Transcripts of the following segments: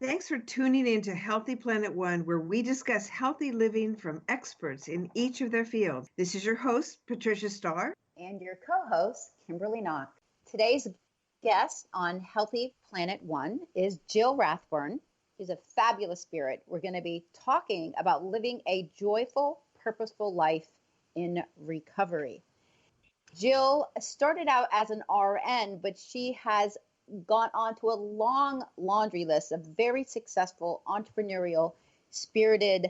Thanks for tuning in to Healthy Planet One, where we discuss healthy living from experts in each of their fields. This is your host, Patricia Starr. And your co-host, Kimberly Knock. Today's guest on Healthy Planet One is Jill Rathburn. She's a fabulous spirit. We're going to be talking about living a joyful, purposeful life in recovery. Jill started out as an RN, but she has gone on to a long laundry list of very successful, entrepreneurial, spirited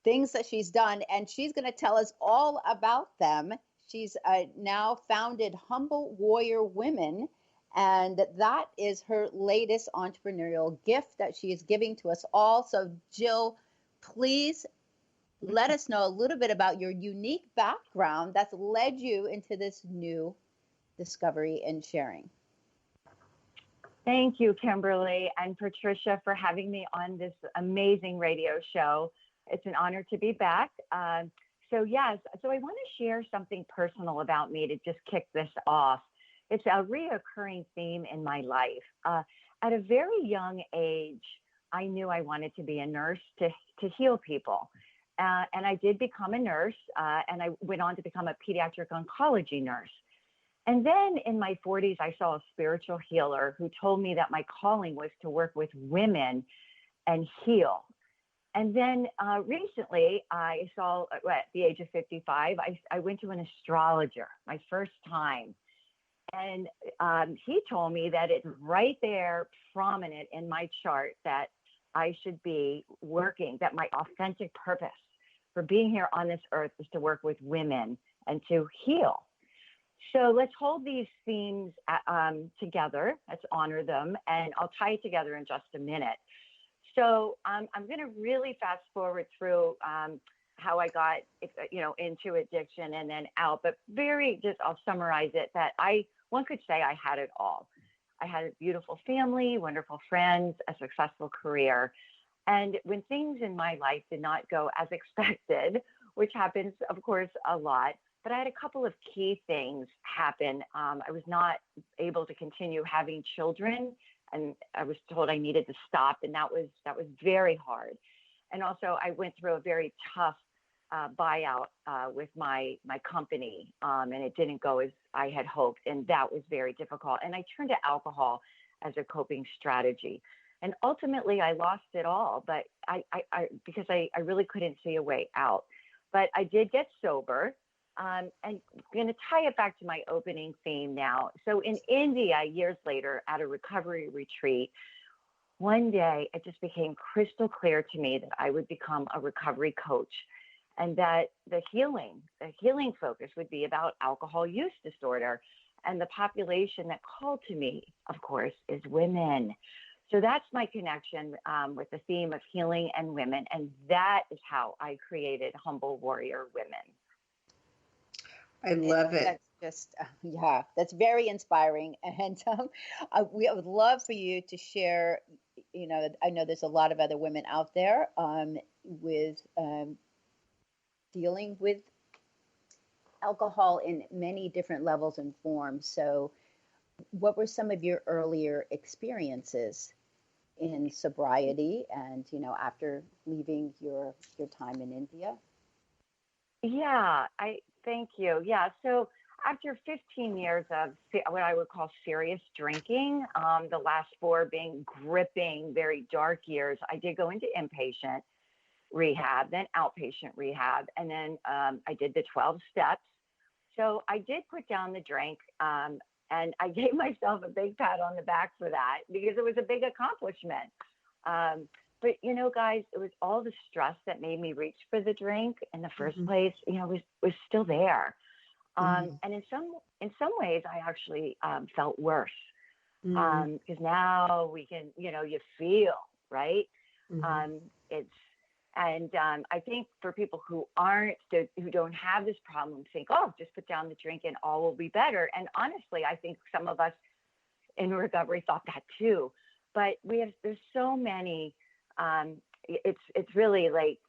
things that she's done, and she's going to tell us all about them. She's now founded Humble Warrior Women, and that is her latest entrepreneurial gift that she is giving to us all. So, Jill, please let us know a little bit about your unique background that's led you into this new discovery and sharing. Thank you, Kimberly and Patricia, for having me on this amazing radio show. It's an honor to be back. So I want to share something personal about me to just kick this off. It's a reoccurring theme in my life. At a very young age, I knew I wanted to be a nurse to heal people. And I did become a nurse, and I went on to become a pediatric oncology nurse. And then in my 40s, I saw a spiritual healer who told me that my calling was to work with women and heal. And then recently, I saw, at the age of 55, I went to an astrologer, my first time. And he told me that it's right there, prominent in my chart, that I should be working, that my authentic purpose for being here on this earth is to work with women and to heal. So let's hold these themes together. Let's honor them, and I'll tie it together in just a minute. So I'm going to really fast forward through how I got, into addiction and then out. But I'll summarize it that one could say I had it all. I had a beautiful family, wonderful friends, a successful career. And when things in my life did not go as expected, which happens, of course, a lot, but I had a couple of key things happen. I was not able to continue having children, and I was told I needed to stop, and that was very hard. And also, I went through a very tough buyout with my company, and it didn't go as I had hoped, and that was very difficult. And I turned to alcohol as a coping strategy, and ultimately, I lost it all. But because I really couldn't see a way out. But I did get sober. And I'm going to tie it back to my opening theme now. So in India, years later, at a recovery retreat, one day it just became crystal clear to me that I would become a recovery coach, and that the healing focus would be about alcohol use disorder. And the population that called to me, of course, is women. So that's my connection with the theme of healing and women. And that is how I created Humble Warrior Women. I love it. That's just, that's very inspiring. And we would love for you to share, I know there's a lot of other women out there with dealing with alcohol in many different levels and forms. So what were some of your earlier experiences in sobriety and, after leaving your time in India? Yeah, thank you. Yeah, so after 15 years of what I would call serious drinking, the last 4 being gripping, very dark years, I did go into inpatient rehab, then outpatient rehab, and then I did the 12 steps. So I did put down the drink, and I gave myself a big pat on the back for that because it was a big accomplishment. But, guys, it was all the stress that made me reach for the drink in the first place, was still there. And in some ways, I actually felt worse because now we can, you feel, right? I think for people who don't have this problem, think, oh, just put down the drink and all will be better. And honestly, I think some of us in recovery thought that too. But there's so many. It's really like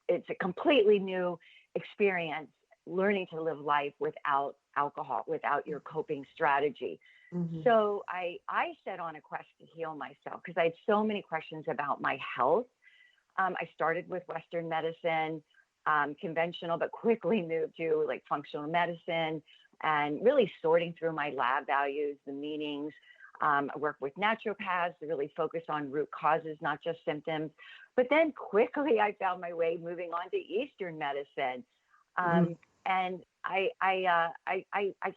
it's a completely new experience learning to live life without alcohol, without your coping strategy. Mhm. So I set on a quest to heal myself because I had so many questions about my health. I started with Western medicine, conventional, but quickly moved to like functional medicine and really sorting through my lab values, the meanings. I work with naturopaths to really focus on root causes, not just symptoms. But then quickly I found my way moving on to Eastern medicine. Mhm. And I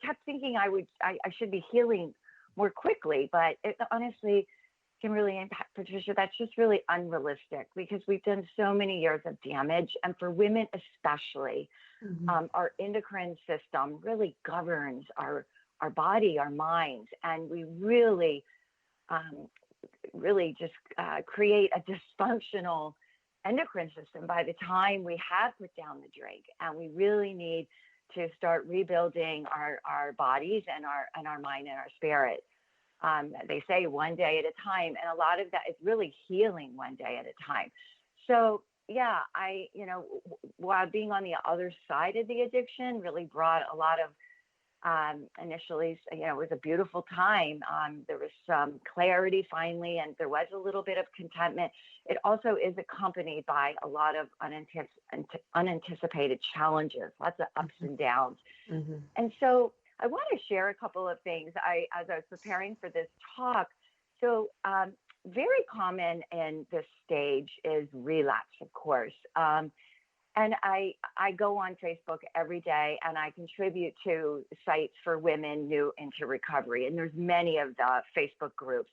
kept thinking I should be healing more quickly, but it honestly can really impact Patricia. That's just really unrealistic because we've done so many years of damage. And for women, especially, Mhm. our endocrine system really governs our body, our minds, and we really, um, really just create a dysfunctional endocrine system by the time we have put down the drink. And we really need to start rebuilding our bodies and our mind and our spirit. They say one day at a time, and a lot of that is really healing one day at a time. So yeah, while being on the other side of the addiction really brought a lot of initially, it was a beautiful time. There was some clarity finally, and there was a little bit of contentment. It also is accompanied by a lot of unanticipated challenges, lots of ups and downs. Mhm. And so I want to share a couple of things as I was preparing for this talk. So very common in this stage is relapse, of course. And I go on Facebook every day and I contribute to sites for women new into recovery. And there's many of the Facebook groups.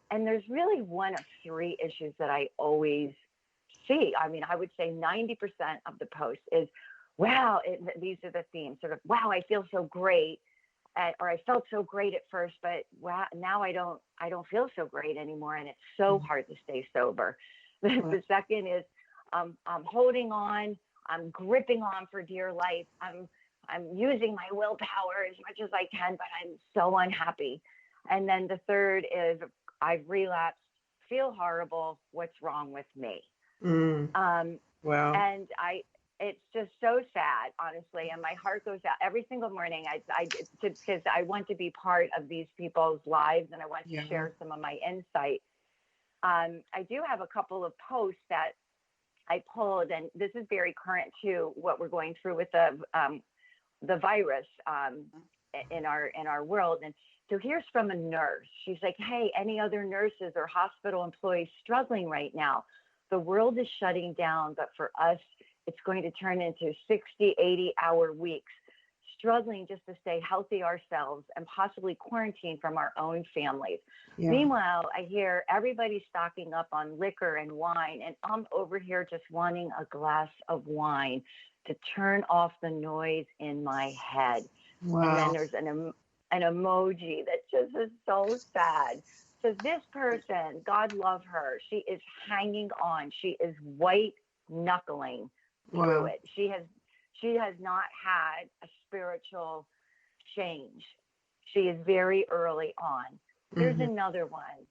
And there's really one of three issues that I always see. I mean, I would say 90% of the posts is, wow, these are the themes sort of, wow, I feel so great. Or I felt so great at first, but wow, now I don't feel so great anymore. And it's so hard to stay sober. The second is, I'm holding on. I'm gripping on for dear life. I'm using my willpower as much as I can, but I'm so unhappy. And then the third is I've relapsed, feel horrible. What's wrong with me? Mm. Wow. And it's just so sad, honestly. And my heart goes out every single morning. Because I want to be part of these people's lives and I want to share some of my insight. I do have a couple of posts that I pulled, and this is very current to what we're going through with the virus in our world. And so here's from a nurse. She's like, "Hey, any other nurses or hospital employees struggling right now? The world is shutting down, but for us, it's going to turn into 60, 80-hour weeks, struggling just to stay healthy ourselves and possibly quarantine from our own families." Yeah. Meanwhile, I hear everybody stocking up on liquor and wine, and I'm over here just wanting a glass of wine to turn off the noise in my head. Wow. And then there's an emoji that just is so sad. So this person, God love her, she is hanging on. She is white knuckling through it. She has not had a spiritual change. She is very early on. Here's another one.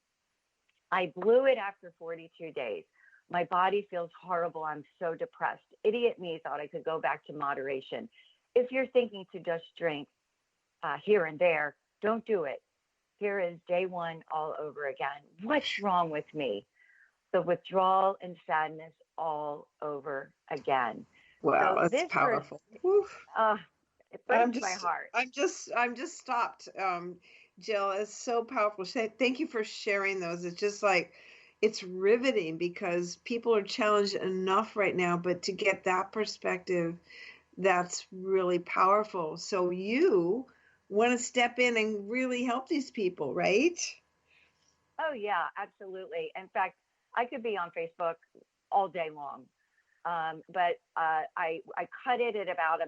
I blew it after 42 days. My body feels horrible. I'm so depressed. Idiot me thought I could go back to moderation. If you're thinking to just drink here and there, don't do it. Here is day one all over again. What's wrong with me? The withdrawal and sadness all over again. Wow, So that's powerful. It breaks my heart. I'm just stopped. Jill, it's so powerful. Thank you for sharing those. It's just like, it's riveting because people are challenged enough right now, but to get that perspective, that's really powerful. So you want to step in and really help these people, right? Oh yeah, absolutely. In fact, I could be on Facebook all day long. But I cut it at about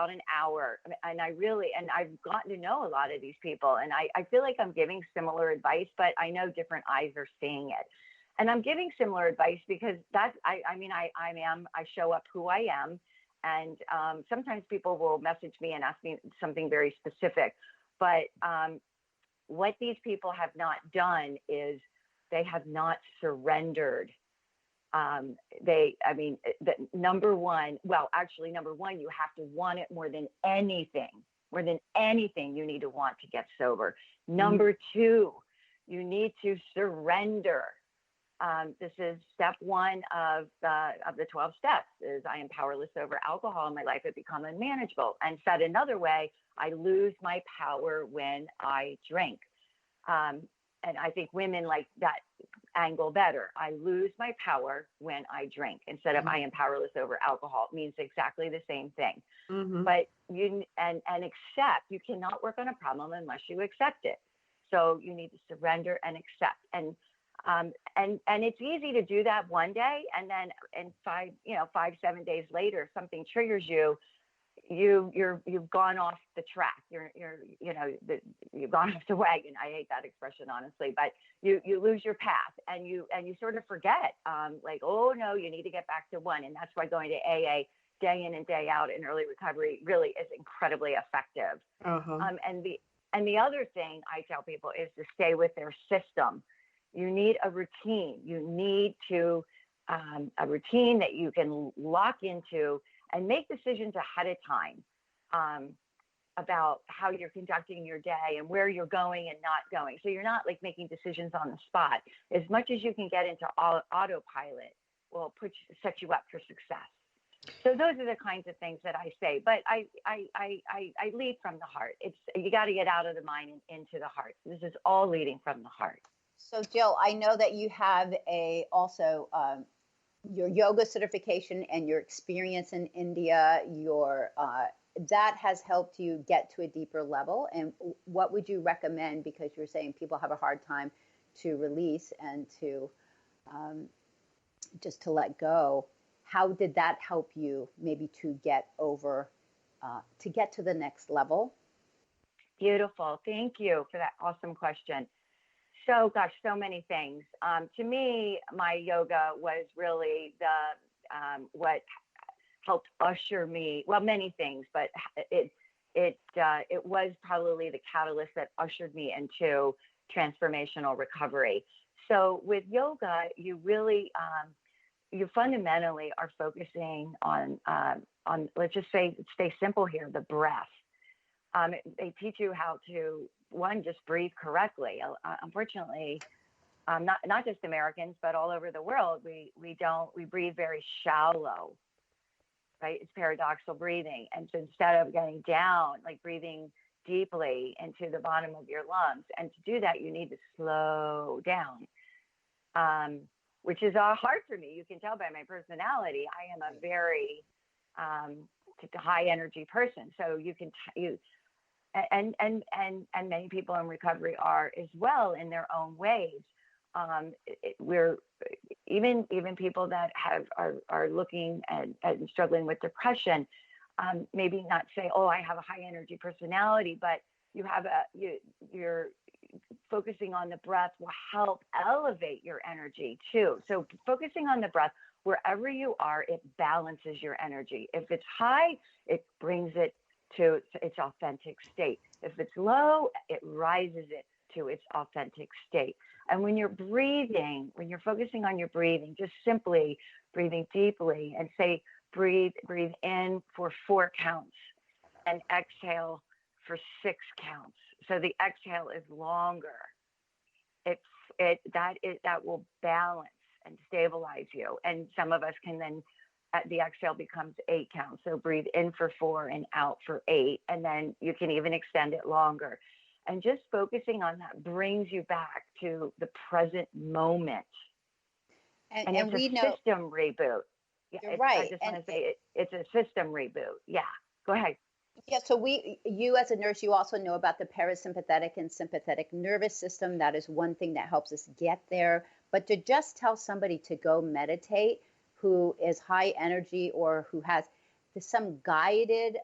an hour, and I've gotten to know a lot of these people, and I feel like I'm giving similar advice, but I know different eyes are seeing it, and I'm giving similar advice because I show up who I am, and sometimes people will message me and ask me something very specific, but what these people have not done is they have not surrendered. Number one, you have to want it more than anything. More than anything, you need to want to get sober. Number two, you need to surrender. This is step one of the 12 steps is I am powerless over alcohol. My life had become unmanageable. And said another way, I lose my power when I drink. And I think women like that angle better. I lose my power when I drink instead of I am powerless over alcohol. It means exactly the same thing. But you and accept. You cannot work on a problem unless you accept it. So you need to surrender and accept. And it's easy to do that one day, and then in 5-7 days later, something triggers you. You've gone off the track. You've gone off the wagon. I hate that expression, honestly, but you lose your path, and you sort of forget. Like, oh no, you need to get back to one, and that's why going to AA day in and day out in early recovery really is incredibly effective. And the other thing I tell people is to stay with their system. You need a routine. You need to a routine that you can lock into and make decisions ahead of time about how you're conducting your day and where you're going and not going. So you're not like making decisions on the spot. As much as you can get into autopilot will set you up for success. So those are the kinds of things that I say, but I lead from the heart. You got to get out of the mind and into the heart. This is all leading from the heart. So Jill, I know that you have also your yoga certification and your experience in India, that has helped you get to a deeper level. And what would you recommend? Because you're saying people have a hard time to release and to just to let go. How did that help you maybe to get over, to get to the next level? Beautiful. Thank you for that awesome question. So, gosh, so many things. To me, my yoga was really what helped usher me. Well, many things, but it was probably the catalyst that ushered me into transformational recovery. So, with yoga, you really you fundamentally are focusing on let's just say, stay simple here, the breath. They teach you how to, one, just breathe correctly. Unfortunately, not just Americans, but all over the world, we breathe very shallow, right? It's paradoxical breathing. And so instead of getting down, like breathing deeply into the bottom of your lungs, and to do that, you need to slow down, which is hard for me. You can tell by my personality. I am a very high energy person. So and many people in recovery are as well in their own ways. We're even people that are looking at struggling with depression, maybe not say, oh, I have a high energy personality, but you're focusing on the breath will help elevate your energy too. So focusing on the breath, wherever you are, it balances your energy. If it's high, it brings it to its authentic state. If it's low, it rises it to its authentic state. And when you're breathing, when you're focusing on your breathing, just simply breathing deeply and say, breathe in for 4 counts and exhale for 6 counts. So the exhale is longer. That will balance and stabilize you. And some of us can then, the exhale becomes 8 counts. So breathe in for 4 and out for 8. And then you can even extend it longer. And just focusing on that brings you back to the present moment. And it's a system reboot. You're right. I just want to say it's a system reboot. Yeah, go ahead. Yeah, so you as a nurse, you also know about the parasympathetic and sympathetic nervous system. That is one thing that helps us get there. But to just tell somebody to go meditate who is high energy or who has some guided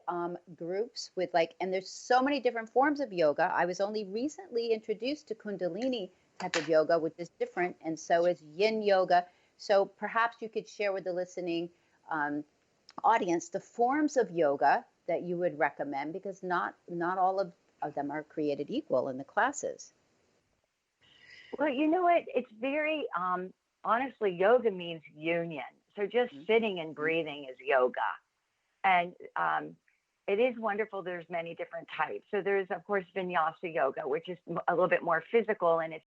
groups with and there's so many different forms of yoga. I was only recently introduced to Kundalini type of yoga, which is different, and so is Yin yoga. So perhaps you could share with the listening audience the forms of yoga that you would recommend, because not all of them are created equal in the classes. Well, you know what? It's very, honestly, yoga means union. So just sitting and breathing is yoga. And It is wonderful. There's many different types. So there's, of course, vinyasa yoga, which is a little bit more physical and it's